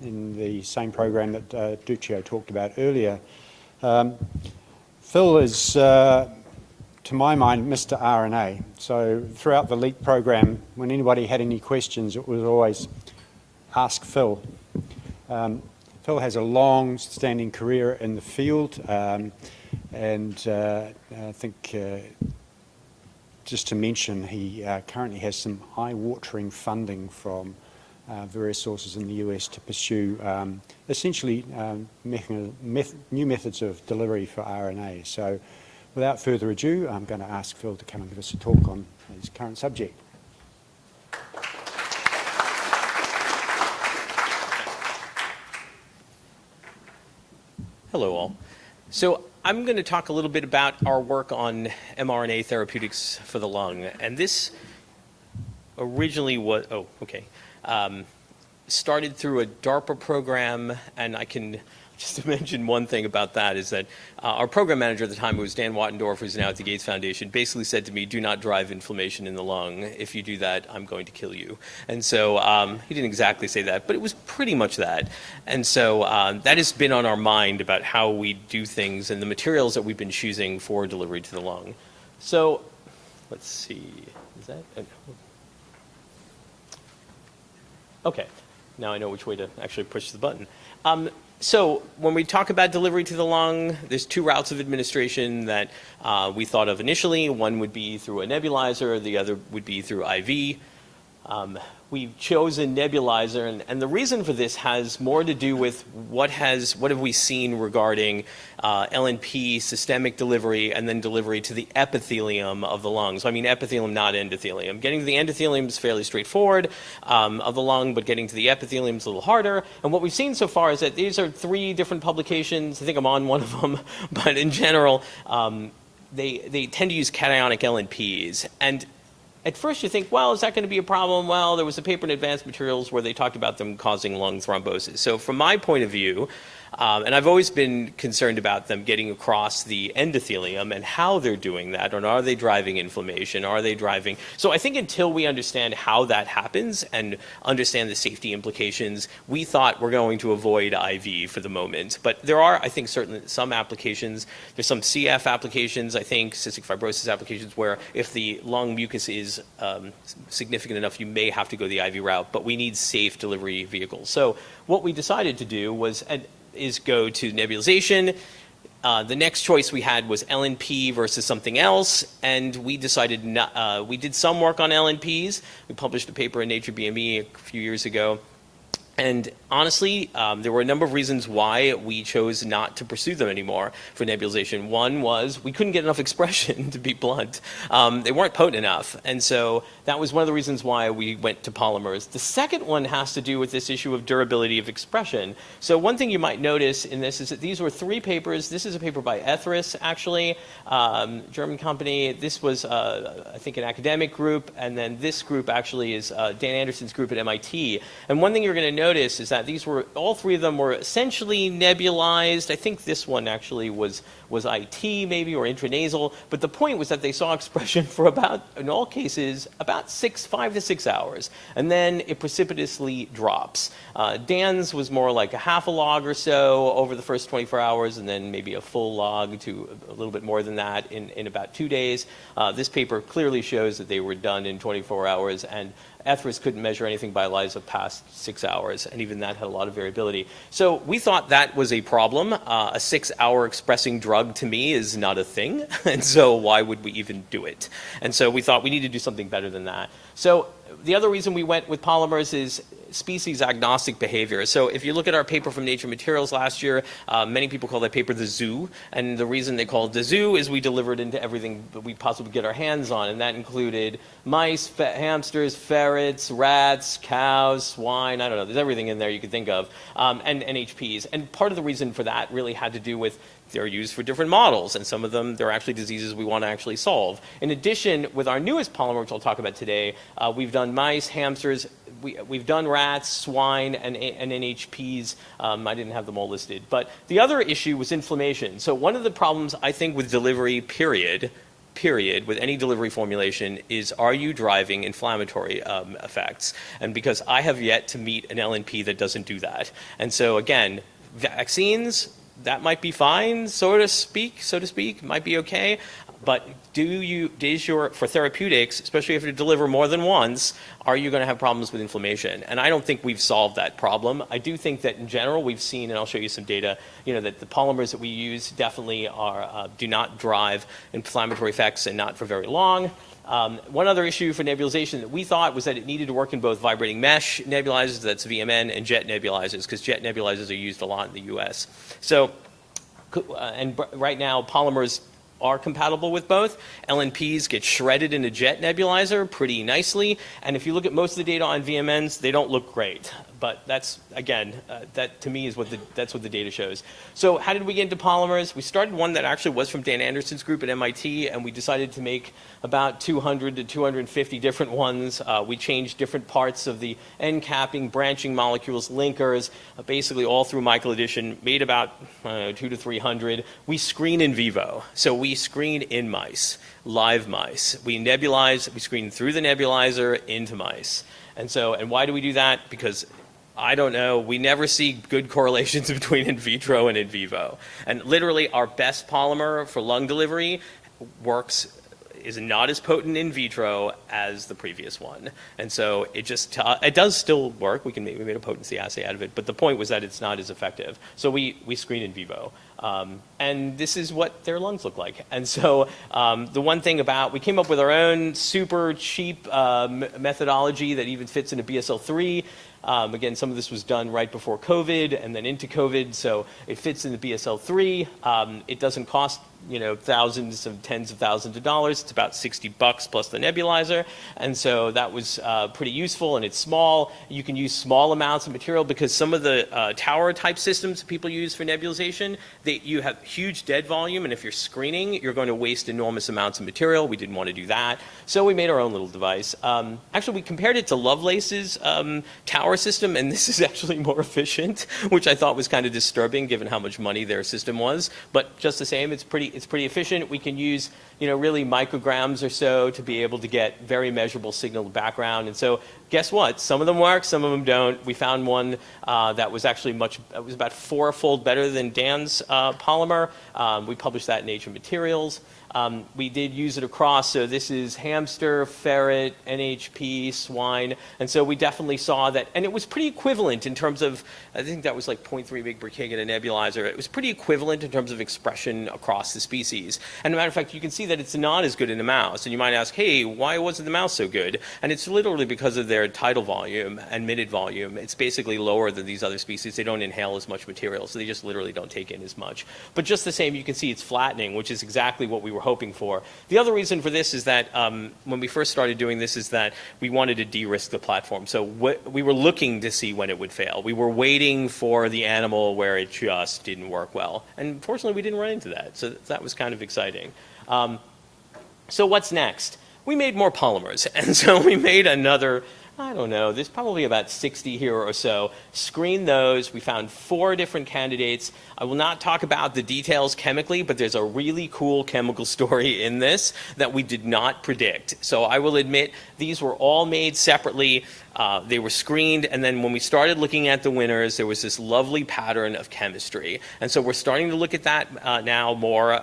in the same program that Duccio talked about earlier. Phil is, to my mind, Mr. RNA. So throughout the LEAP program, when anybody had any questions, it was always ask Phil. Phil has a long-standing career in the field, and I think just to mention, he currently has some eye-watering funding from various sources in the US to pursue essentially new methods of delivery for RNA. So without further ado, I'm going to ask Phil to come and give us a talk on his current subject. Hello all. So I'm going to talk a little bit about our work on mRNA therapeutics for the lung. And this originally was, started through a DARPA program, and I can just mention one thing about that is that our program manager at the time, who was Dan Wattendorf, who's now at the Gates Foundation, basically said to me, do not drive inflammation in the lung. If you do that, I'm going to kill you. And so he didn't exactly say that, but it was pretty much that. And so that has been on our mind about how we do things and the materials that we've been choosing for delivery to the lung. So let's see, is that? Okay, now I know which way to actually push the button. So when we talk about delivery to the lung, there's two routes of administration that we thought of initially. One would be through a nebulizer, the other would be through IV. We've chosen nebulizer, and the reason for this has more to do with what have we seen regarding LNP systemic delivery and then delivery to the epithelium of the lung. So I mean epithelium, not endothelium. Getting to the endothelium is fairly straightforward of the lung, but getting to the epithelium is a little harder. And what we've seen so far is that these are 3 different publications. I think I'm on one of them, but in general, they tend to use cationic LNPs. And at first you think, well, is that going to be a problem? Well, there was a paper in Advanced Materials where they talked about them causing lung thrombosis. So from my point of view, and I've always been concerned about them getting across the endothelium and how they're doing that, and are they driving inflammation? Are they driving? So I think until we understand how that happens and understand the safety implications, we thought we're going to avoid IV for the moment. But there are, I think, certainly some applications. There's some CF applications, I think, cystic fibrosis applications, where if the lung mucus is significant enough, you may have to go the IV route, but we need safe delivery vehicles. So what we decided to do was go to nebulization. The next choice we had was LNP versus something else, and we decided we did some work on LNPs. We published a paper in Nature BME a few years ago. And honestly, there were a number of reasons why we chose not to pursue them anymore for nebulization. One was we couldn't get enough expression, to be blunt. They weren't potent enough. And so that was one of the reasons why we went to polymers. The second one has to do with this issue of durability of expression. So one thing you might notice in this is that these were 3 papers. This is a paper by Ethris, actually, German company. This was, I think, an academic group. And then this group actually is Dan Anderson's group at MIT. And one thing you're going to notice is that these were, all 3 of them were essentially nebulized. I think this one actually was IT maybe, or intranasal, but the point was that they saw expression for about, in all cases, about 5 to 6 hours, and then it precipitously drops. Dan's was more like a half a log or so over the first 24 hours, and then maybe a full log to a little bit more than that in about 2 days. This paper clearly shows that they were done in 24 hours, and Ethris couldn't measure anything by ELISA past 6 hours, and even that had a lot of variability. So we thought that was a problem. A 6-hour expressing drug to me is not a thing, and so why would we even do it? And so we thought we need to do something better than that. So the other reason we went with polymers is species agnostic behavior. So if you look at our paper from Nature Materials last year, many people call that paper the zoo, and the reason they call it the zoo is we delivered into everything that we possibly get our hands on, and that included mice, hamsters, ferrets, rats, cows, swine, I don't know, there's everything in there you could think of, and NHPs. And part of the reason for that really had to do with they're used for different models, and some of them, they're actually diseases we want to actually solve. In addition, with our newest polymer, which I'll talk about today, we've done mice, hamsters, we've done rats, swine, and NHPs. I didn't have them all listed. But the other issue was inflammation. So one of the problems, I think, with delivery, period, period, with any delivery formulation is, are you driving inflammatory effects? And because I have yet to meet an LNP that doesn't do that. And so again, vaccines, that might be fine, so to speak, might be okay. But for therapeutics, especially if you deliver more than once, are you going to have problems with inflammation? And I don't think we've solved that problem. I do think that in general we've seen, and I'll show you some data, that the polymers that we use definitely do not drive inflammatory effects, and not for very long. One other issue for nebulization that we thought was that it needed to work in both vibrating mesh nebulizers, that's VMN, and jet nebulizers, because jet nebulizers are used a lot in the US. So, and right now polymers are compatible with both. LNPs get shredded in a jet nebulizer pretty nicely, and if you look at most of the data on VMNs, they don't look great. But that's, again, that to me is that's what the data shows. So how did we get into polymers? We started one that actually was from Dan Anderson's group at MIT, and we decided to make about 200 to 250 different ones. We changed different parts of the end capping, branching molecules, linkers, basically all through Michael addition, made about 200 to 300. We screen in vivo. So we screen in mice, live mice. We nebulize, we screen through the nebulizer into mice. And why do we do that? Because I don't know. We never see good correlations between in vitro and in vivo. And literally our best polymer for lung delivery is not as potent in vitro as the previous one. And so it does still work. We made a potency assay out of it, but the point was that it's not as effective. So we screen in vivo. And this is what their lungs look like. And so the one thing we came up with our own super cheap methodology that even fits into BSL-3. Again, some of this was done right before COVID and then into COVID, so it fits in the BSL-3. It doesn't cost thousands of tens of thousands of dollars. It's about $60 plus the nebulizer, and so that was pretty useful. And it's small. You can use small amounts of material because some of the tower type systems people use for nebulization, you have huge dead volume, and if you're screening, you're going to waste enormous amounts of material. We didn't want to do that, so we made our own little device. Actually, we compared it to Lovelace's tower system, and this is actually more efficient, which I thought was kind of disturbing given how much money their system was. But just the same, it's pretty efficient. We can use really micrograms or so to be able to get very measurable signal to background. And so guess what? Some of them work, some of them don't. We found one that was actually it was about 4-fold better than Dan's polymer. We published that in Nature Materials. We did use it across, so this is hamster, ferret, NHP, swine, and so we definitely saw that, and it was pretty equivalent in terms of, I think that was like 0.3 mg per kg in a nebulizer. It was pretty equivalent in terms of expression across the species. And as a matter of fact, you can see that it's not as good in a mouse, and you might ask, hey, why wasn't the mouse so good? And it's literally because of their tidal volume and minute volume. It's basically lower than these other species. They don't inhale as much material, so they just literally don't take in as much. But just the same, you can see it's flattening, which is exactly what we were hoping for. The other reason for this is that when we first started doing this is that we wanted to de-risk the platform. So we were looking to see when it would fail. We were waiting for the animal where it just didn't work well. And fortunately, we didn't run into that. So that was kind of exciting. So what's next? We made more polymers. And so we made another, I don't know, there's probably about 60 here or so. Screened those. We found 4 different candidates. I will not talk about the details chemically, but there's a really cool chemical story in this that we did not predict. So I will admit these were all made separately. They were screened, and then when we started looking at the winners, there was this lovely pattern of chemistry. And so we're starting to look at that now more.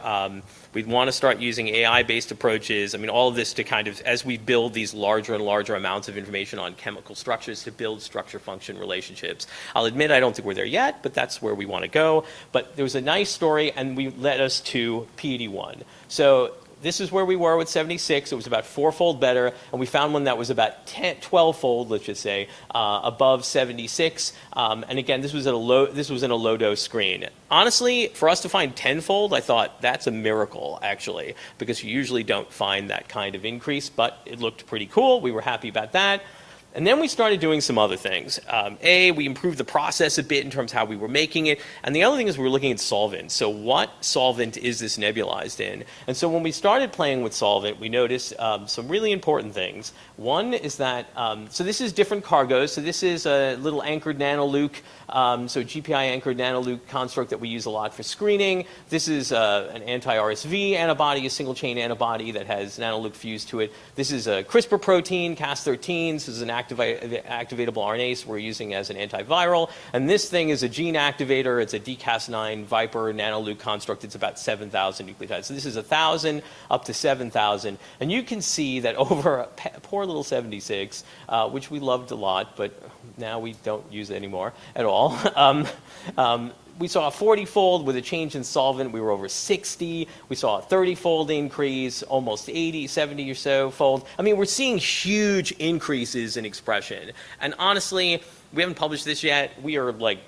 We want to start using AI-based approaches. I mean, all of this to kind of, as we build these larger and larger amounts of information on chemical structures, to build structure-function relationships. I'll admit I don't think we're there yet, but that's where we want to go. But there was a nice story, and we led us to PED1. So this is where we were with 76. It was about 4-fold better, and we found one that was about 12-fold, let's just say, above 76. And again, this was in a low-dose screen. Honestly, for us to find 10-fold, I thought that's a miracle, actually, because you usually don't find that kind of increase. But it looked pretty cool. We were happy about that. And then we started doing some other things. We improved the process a bit in terms of how we were making it. And the other thing is we were looking at solvent. So what solvent is this nebulized in? And so when we started playing with solvent, we noticed some really important things. One is that, so this is different cargoes. So this is a little anchored nanoluke, so GPI anchored nanoluke construct that we use a lot for screening. This is an anti-RSV antibody, a single chain antibody that has nanoluke fused to it. This is a CRISPR protein, Cas13. This is an activatable RNA, so we're using as an antiviral. And this thing is a gene activator. It's a DCAS9 Viper nanoluke construct. It's about 7,000 nucleotides. So this is 1,000 up to 7,000. And you can see that over poor little 76, which we loved a lot, but now we don't use it anymore at all. We saw a 40-fold with a change in solvent. We were over 60. We saw a 30-fold increase, almost 80, 70 or so fold. I mean, we're seeing huge increases in expression. And honestly, we haven't published this yet. We are like,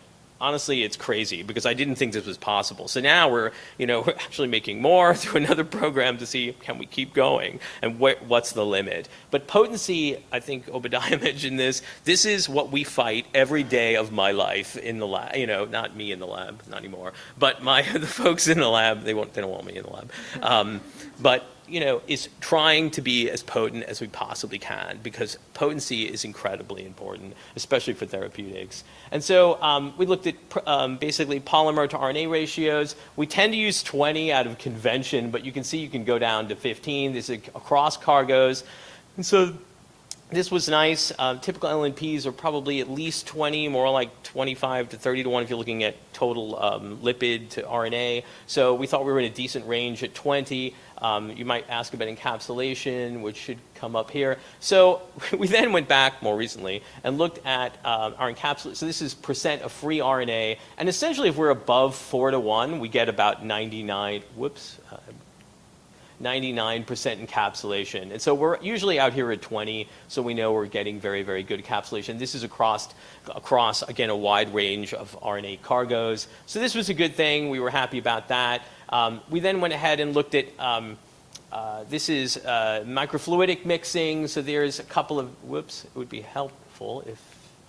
honestly, it's crazy because I didn't think this was possible. So now we're actually making more through another program to see, can we keep going and what's the limit? But potency, I think Obadiah mentioned this. This is what we fight every day of my life in the lab. Not me in the lab, not anymore, but the folks in the lab. They don't want me in the lab. But is trying to be as potent as we possibly can because potency is incredibly important, especially for therapeutics. And so we looked at basically polymer to RNA ratios. We tend to use 20 out of convention, but you can see you can go down to 15. This is across cargoes. And so this was nice. Typical LNPs are probably at least 20, more like 25 to 30 to 1 if you're looking at total lipid to RNA. So we thought we were in a decent range at 20. You might ask about encapsulation, which should come up here. So we then went back more recently and looked at our encapsulation. So this is percent of free RNA. And essentially, if we're above 4 to 1, we get about 99% encapsulation. And so we're usually out here at 20, so we know we're getting very, very good encapsulation. This is across again, a wide range of RNA cargoes. So this was a good thing. We were happy about that. We then went ahead and looked at, this is microfluidic mixing. So there's a couple of, it would be helpful if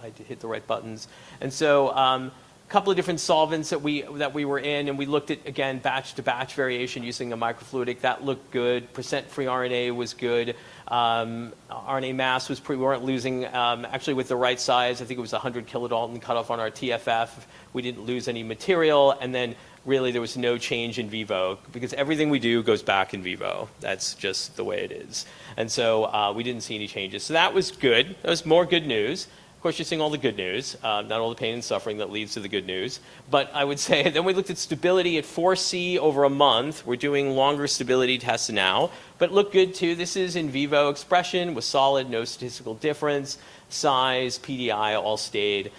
I hit the right buttons. And so couple of different solvents that we were in, and we looked at, again, batch-to-batch variation using a microfluidic. That looked good. Percent free RNA was good. RNA mass was we weren't losing, actually with the right size, I think it was 100 kilodalton cutoff on our TFF. We didn't lose any material, and then really there was no change in vivo because everything we do goes back in vivo. That's just the way it is. And so we didn't see any changes. So that was good. That was more good news. Of course, you're seeing all the good news, not all the pain and suffering that leads to the good news. But I would say, then we looked at stability at 4C over a month. We're doing longer stability tests now, but it looked good too. This is in vivo expression with solid, no statistical difference. Size, PDI all stayed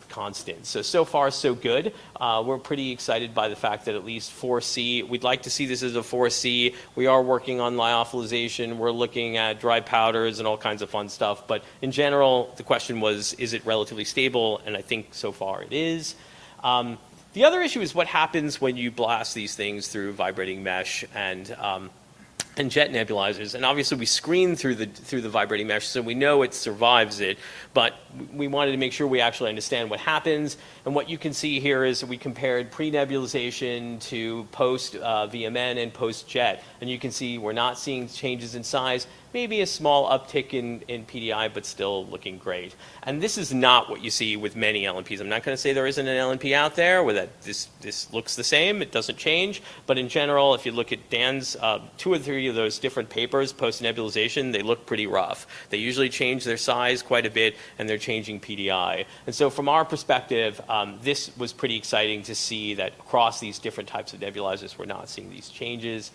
constant. So far, so good. We're pretty excited by the fact that at least 4C, we'd like to see this as a 4C. We are working on lyophilization. We're looking at dry powders and all kinds of fun stuff. But in general, the question was, is it relatively stable? And I think so far it is. The other issue is what happens when you blast these things through vibrating mesh and jet nebulizers. And obviously we screen through the vibrating mesh, so we know it survives it, but we wanted to make sure we actually understand what happens. And what you can see here is we compared pre-nebulization to post-VMN and post-jet. And you can see we're not seeing changes in size, maybe a small uptick in PDI, but still looking great. And this is not what you see with many LNPs. I'm not going to say there isn't an LNP out there where this looks the same, it doesn't change. But in general, if you look at Dan's 2 or 3 of those different papers post-nebulization, they look pretty rough. They usually change their size quite a bit, and they're changing PDI. And so from our perspective, this was pretty exciting to see that across these different types of nebulizers, we're not seeing these changes.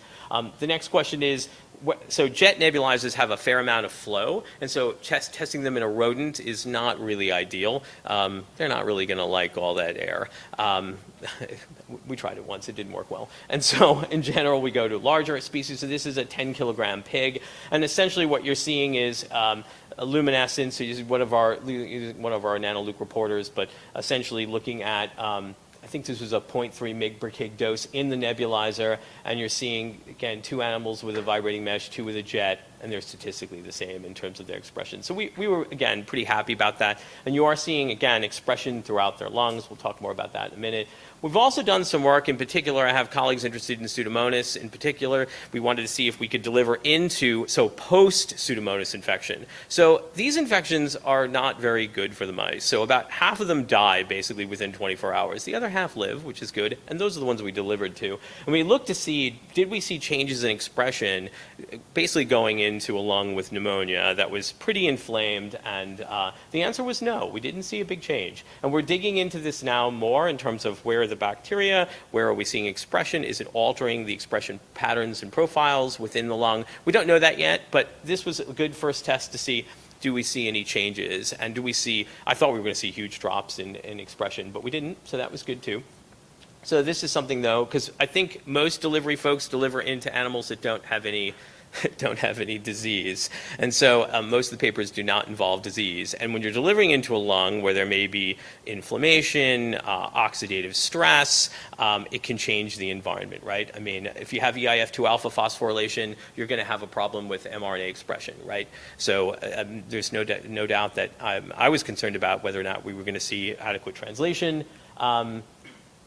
The next question is, so jet nebulizers have a fair amount of flow, and so testing them in a rodent is not really ideal. They're not really going to like all that air. We tried it once, it didn't work well. And so in general, we go to larger species. So this is a 10-kilogram pig, and essentially what you're seeing is luminescence. So using one of our nanoluke reporters, but essentially looking at I think this was a 0.3 mg per kg dose in the nebulizer, and you're seeing, again, 2 animals with a vibrating mesh, 2 with a jet, and they're statistically the same in terms of their expression. So we were, again, pretty happy about that. And you are seeing, again, expression throughout their lungs. We'll talk more about that in a minute. We've also done some work. In particular, I have colleagues interested in Pseudomonas. In particular, we wanted to see if we could deliver into, so post-Pseudomonas infection. So these infections are not very good for the mice. So about half of them die basically within 24 hours. The other half live, which is good, and those are the ones we delivered to. And we looked to see, did we see changes in expression basically going into a lung with pneumonia that was pretty inflamed, and the answer was no. We didn't see a big change. And we're digging into this now more in terms of where are the bacteria, where are we seeing expression, is it altering the expression patterns and profiles within the lung? We don't know that yet, but this was a good first test to see, do we see any changes, and do we see, I thought we were going to see huge drops in expression, but we didn't, so that was good too. So this is something though, because I think most delivery folks deliver into animals that don't have any disease. And so most of the papers do not involve disease. And when you're delivering into a lung where there may be inflammation, oxidative stress, it can change the environment, right? I mean, if you have EIF2 alpha phosphorylation, you're going to have a problem with mRNA expression, right? So there's no doubt that I was concerned about whether or not we were going to see adequate translation.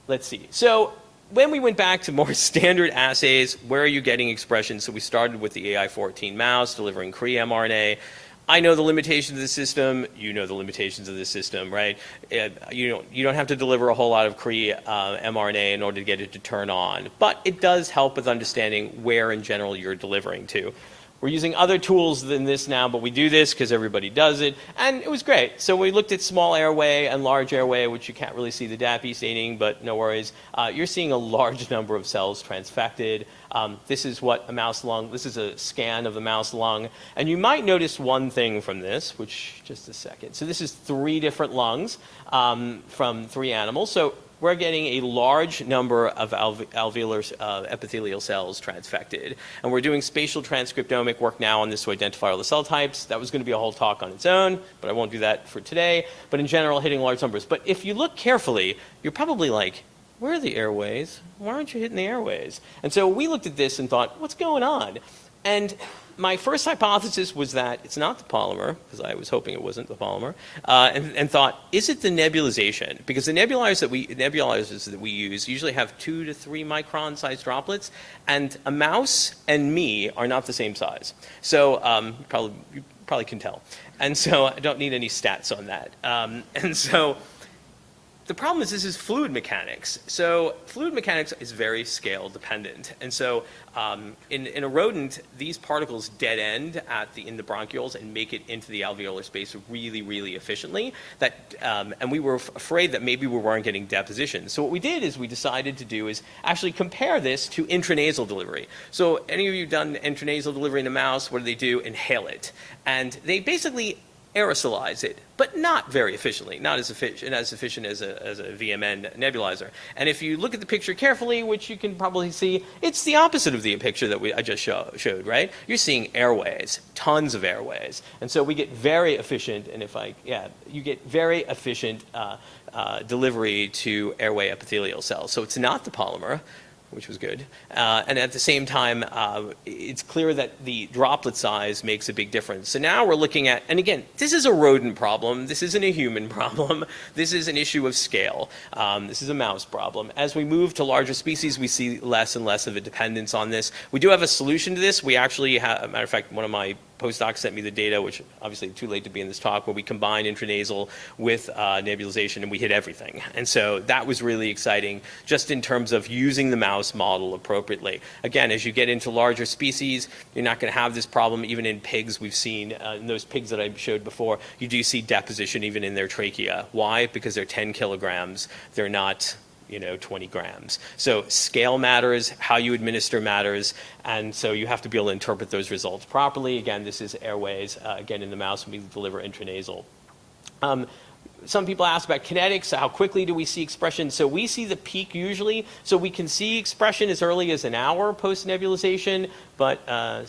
Let's see. So when we went back to more standard assays, where are you getting expression? So we started with the AI14 mouse, delivering Cree mRNA. I know the limitations of the system. You know the limitations of the system, right? You don't have to deliver a whole lot of Cree mRNA in order to get it to turn on. But it does help with understanding where in general you're delivering to. We're using other tools than this now, but we do this because everybody does it, and it was great. So we looked at small airway and large airway, which you can't really see the DAPI staining, but no worries. You're seeing a large number of cells transfected. This is what a mouse lung, this is a scan of the mouse lung, and you might notice one thing from this, which, just a second. So this is 3 different lungs from 3 animals. So we're getting a large number of alveolar epithelial cells transfected. And we're doing spatial transcriptomic work now on this to identify all the cell types. That was going to be a whole talk on its own, but I won't do that for today. But in general, hitting large numbers. But if you look carefully, you're probably like, where are the airways? Why aren't you hitting the airways? And so we looked at this and thought, what's going on? And my first hypothesis was that it's not the polymer, because I was hoping it wasn't the polymer, and thought, is it the nebulization? Because the nebulizers that we use usually have 2 to 3 micron sized droplets, and a mouse and me are not the same size. So you probably can tell. And so I don't need any stats on that. And so the problem is this is fluid mechanics. So fluid mechanics is very scale dependent. And so in a rodent, these particles dead end in the bronchioles and make it into the alveolar space really, really efficiently. And we were afraid that maybe we weren't getting deposition. So what we did is we decided to do is actually compare this to intranasal delivery. So any of you done intranasal delivery in a mouse, what do? Inhale it. And they basically aerosolize it, but not very efficiently, not as efficient as a VMN nebulizer. And if you look at the picture carefully, which you can probably see, it's the opposite of the picture that I just showed, right? You're seeing airways, tons of airways. And so we get very efficient, and you get very efficient delivery to airway epithelial cells. So it's not the polymer, which was good. And at the same time, it's clear that the droplet size makes a big difference. So now we're looking at, and again, this is a rodent problem. This isn't a human problem. This is an issue of scale. This is a mouse problem. As we move to larger species, we see less and less of a dependence on this. We do have a solution to this. We actually have, as a matter of fact, one of my postdocs sent me the data, which obviously too late to be in this talk, where we combine intranasal with nebulization and we hit everything. And so that was really exciting just in terms of using the mouse model appropriately. Again, as you get into larger species, you're not going to have this problem. Even in pigs, we've seen, in those pigs that I showed before, you do see deposition even in their trachea. Why? Because they're 10 kilograms. They're not 20 grams. So scale matters, how you administer matters, and so you have to be able to interpret those results properly. Again, this is airways, again in the mouse when we deliver intranasal. Some people ask about kinetics, how quickly do we see expression? So we see the peak usually, so we can see expression as early as an hour post-nebulization, but I'm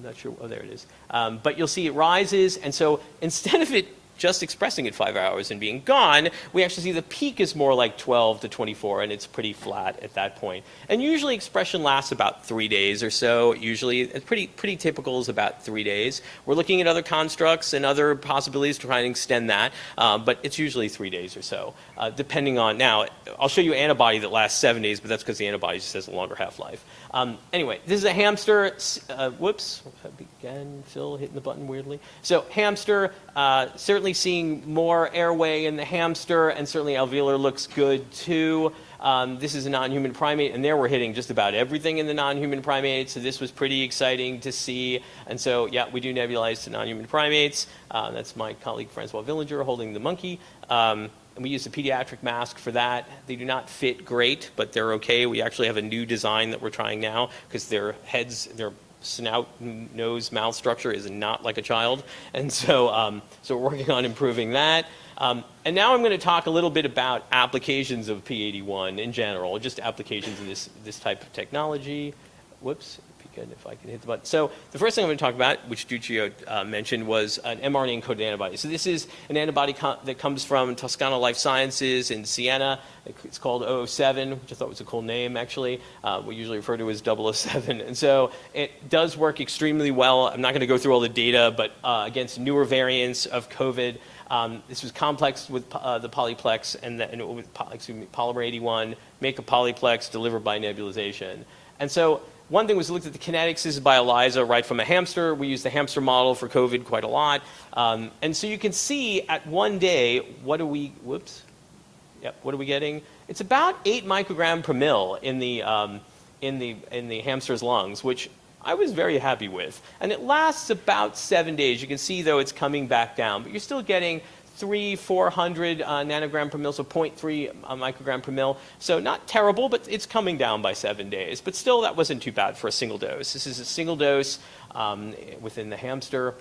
not sure, oh there it is. But you'll see it rises, and so instead of it just expressing at 5 hours and being gone, we actually see the peak is more like 12 to 24, and it's pretty flat at that point. And usually expression lasts about 3 days or so. Usually, it's pretty typical is about 3 days. We're looking at other constructs and other possibilities to try and extend that, but it's usually 3 days or so, depending on, now, I'll show you an antibody that lasts 7 days, but that's because the antibody just has a longer half-life. Anyway, this is a hamster. Whoops, again, Phil hitting the button weirdly. So hamster, certainly seeing more airway in the hamster, and certainly alveolar looks good too. This is a non-human primate, and there we're hitting just about everything in the non-human primates, so this was pretty exciting to see. And so, yeah, we do nebulize to non-human primates. That's my colleague Francois Villinger holding the monkey. And we use a pediatric mask for that. They do not fit great, but they're okay. We actually have a new design that we're trying now because their heads, their snout, nose, mouth structure is not like a child. And so, so we're working on improving that. And now I'm going to talk a little bit about applications of P81 in general, just applications of this type of technology. Whoops. If I can hit the button. So the first thing I'm going to talk about, which Duccio mentioned, was an mRNA-encoded antibody. So this is an antibody that comes from Toscana Life Sciences in Siena. It's called 007, which I thought was a cool name, actually. We usually refer to as 007. And so it does work extremely well. I'm not going to go through all the data, but against newer variants of COVID, this was complex with the polyplex and with polymer 81, make a polyplex delivered by nebulization. And so one thing was looked at the kinetics. This is by ELISA, right from a hamster. We use the hamster model for COVID quite a lot. And so you can see at 1 day, what are we getting? It's about 8 microgram per mil in the hamster's lungs, which I was very happy with. And it lasts about 7 days. You can see, though, it's coming back down. But you're still getting 400 nanogram per mil, so 0.3 microgram per mil. So not terrible, but it's coming down by 7 days. But still, that wasn't too bad for a single dose. This is a single dose within the hamster.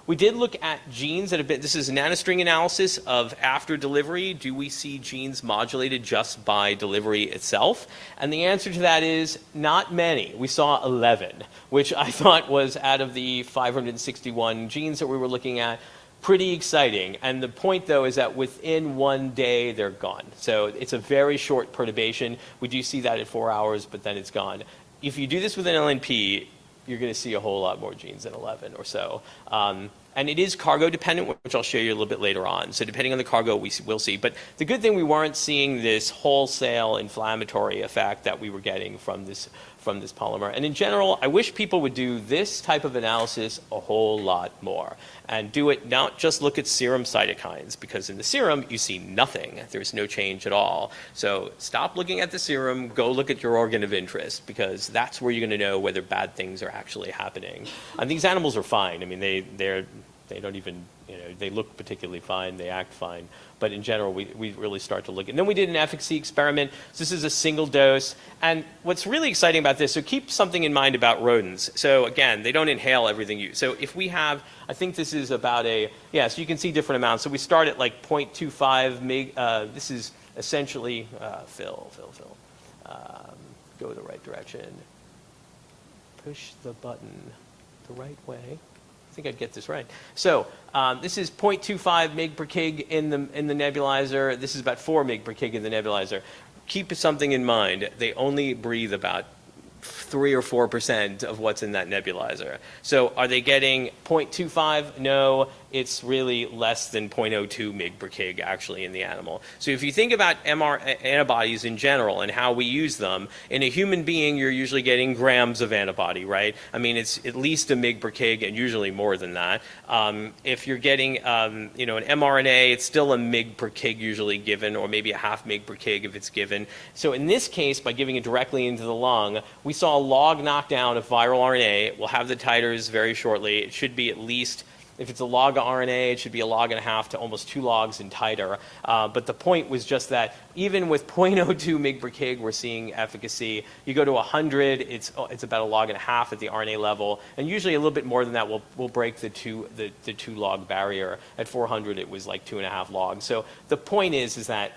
We did look at genes that have been, this is a nanostring analysis of after delivery. Do we see genes modulated just by delivery itself? And the answer to that is not many. We saw 11, which I thought was out of the 561 genes that we were looking at. Pretty exciting. And the point, though, is that within 1 day, they're gone. So it's a very short perturbation. We do see that at 4 hours, but then it's gone. If you do this with an LNP, you're going to see a whole lot more genes than 11 or so. And it is cargo dependent, which I'll show you a little bit later on. So depending on the cargo, we'll see. But the good thing, we weren't seeing this wholesale inflammatory effect that we were getting from this polymer. And in general, I wish people would do this type of analysis a whole lot more. And do it, not just look at serum cytokines, because in the serum, you see nothing. There's no change at all. So stop looking at the serum, go look at your organ of interest, because that's where you're going to know whether bad things are actually happening. And these animals are fine. I mean, they don't even, they look particularly fine, they act fine. But in general, we really start to look at, and then we did an efficacy experiment. So this is a single dose. And what's really exciting about this, so keep something in mind about rodents. So again, they don't inhale everything. So if we have, I think this is about so you can see different amounts. So we start at like 0.25 mg. This is essentially, Phil, go the right direction. Push the button the right way. I think I'd get this right. So this is 0.25 mg per kg in the nebulizer. This is about 4 mg per kg in the nebulizer. Keep something in mind. They only breathe about 3 or 4% of what's in that nebulizer. So are they getting 0.25? No, it's really less than 0.02 mg per kg actually in the animal. So if you think about antibodies in general and how we use them, in a human being, you're usually getting grams of antibody, right? I mean, it's at least a mg per kg and usually more than that. If you're getting, an mRNA, it's still a mg per kg usually given, or maybe a half mg per kg if it's given. So in this case, by giving it directly into the lung, we saw a log knockdown of viral RNA. We'll have the titers very shortly. It should be at least, if it's a log of RNA, it should be a log and a half to almost 2 logs in titer. But the point was just that even with 0.02 mg per kg, we're seeing efficacy. You go to 100, it's about a log and a half at the RNA level, and usually a little bit more than that will break the 2 log barrier. At 400, it was like 2.5 logs. So the point is that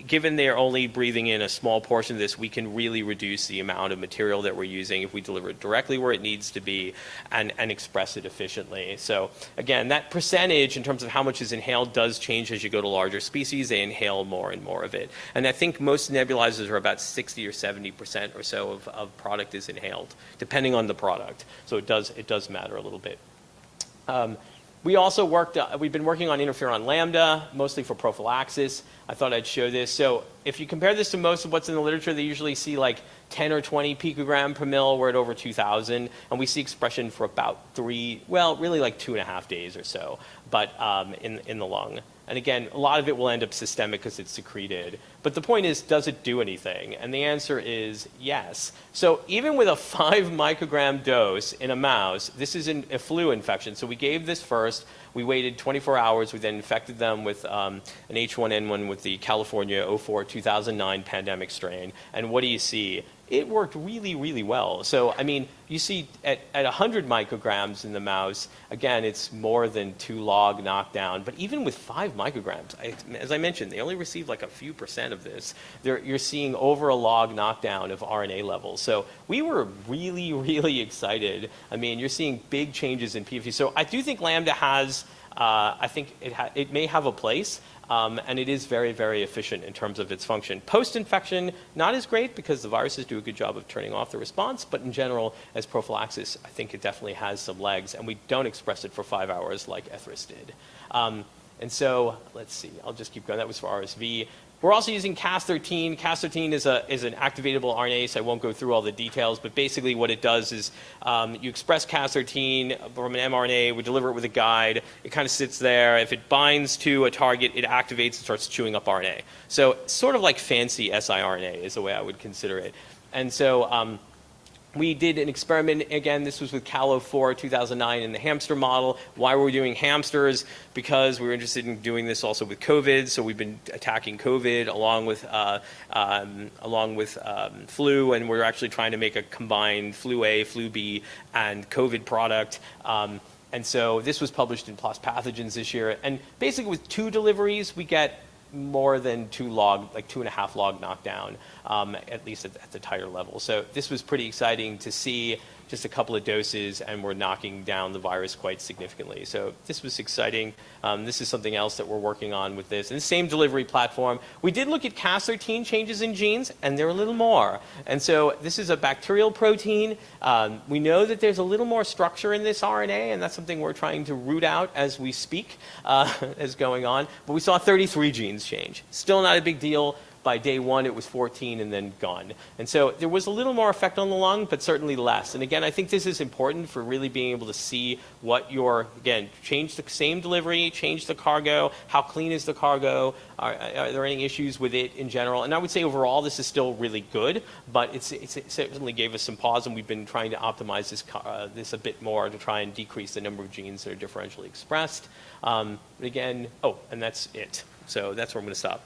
given they're only breathing in a small portion of this, we can really reduce the amount of material that we're using if we deliver it directly where it needs to be and express it efficiently. So again, that percentage in terms of how much is inhaled does change as you go to larger species. They inhale more and more of it. And I think most nebulizers are about 60 or 70% or so of product is inhaled, depending on the product. So it does matter a little bit. We also we've been working on interferon lambda, mostly for prophylaxis. I thought I'd show this. So if you compare this to most of what's in the literature, they usually see like 10 or 20 picogram per mil. We're at over 2,000. And we see expression for about really like 2.5 days or so, but in the lung. And again, a lot of it will end up systemic because it's secreted. But the point is, does it do anything? And the answer is yes. So even with a 5 microgram dose in a mouse, this is a flu infection. So we gave this first. We waited 24 hours. We then infected them with an H1N1 with the California 04-2009 pandemic strain. And what do you see? It worked really, really well. So, I mean, you see at 100 micrograms in the mouse, again, it's more than 2 log knockdown. But even with 5 micrograms, as I mentioned, they only received like a few percent of this. You're seeing over a log knockdown of RNA levels. So we were really, really excited. I mean, you're seeing big changes in PFT. So I do think Lambda has, I think it may have a place. And it is very, very efficient in terms of its function. Post-infection, not as great because the viruses do a good job of turning off the response, but in general, as prophylaxis, I think it definitely has some legs, and we don't express it for 5 hours like Ethris did. And so, let's see, I'll just keep going. That was for RSV. We're also using Cas13. Cas13 is an activatable RNA, so I won't go through all the details, but basically what it does is you express Cas13 from an mRNA, we deliver it with a guide, it kind of sits there. If it binds to a target, it activates and starts chewing up RNA. So sort of like fancy siRNA is the way I would consider it. And so we did an experiment, again, this was with Calo4 2009 in the hamster model. Why were we doing hamsters? Because we were interested in doing this also with COVID, so we've been attacking COVID along with flu, and we're actually trying to make a combined flu A, flu B, and COVID product. And so this was published in PLOS Pathogens this year. And basically with 2 deliveries, we get more than 2 log, like 2.5 log knockdown, at least at the titer level. So this was pretty exciting to see just a couple of doses, and we're knocking down the virus quite significantly. So this was exciting. This is something else that we're working on with this. And the same delivery platform. We did look at Cas13 changes in genes, and there are a little more. And so this is a bacterial protein. We know that there's a little more structure in this RNA, and that's something we're trying to root out as we speak, as going on. But we saw 33 genes change. Still not a big deal. By day 1, it was 14 and then gone. And so there was a little more effect on the lung, but certainly less. And again, I think this is important for really being able to see what again, change the same delivery, change the cargo, how clean is the cargo, are there any issues with it in general? And I would say overall, this is still really good, but it certainly gave us some pause, and we've been trying to optimize this a bit more to try and decrease the number of genes that are differentially expressed. But again, and that's it. So that's where I'm going to stop.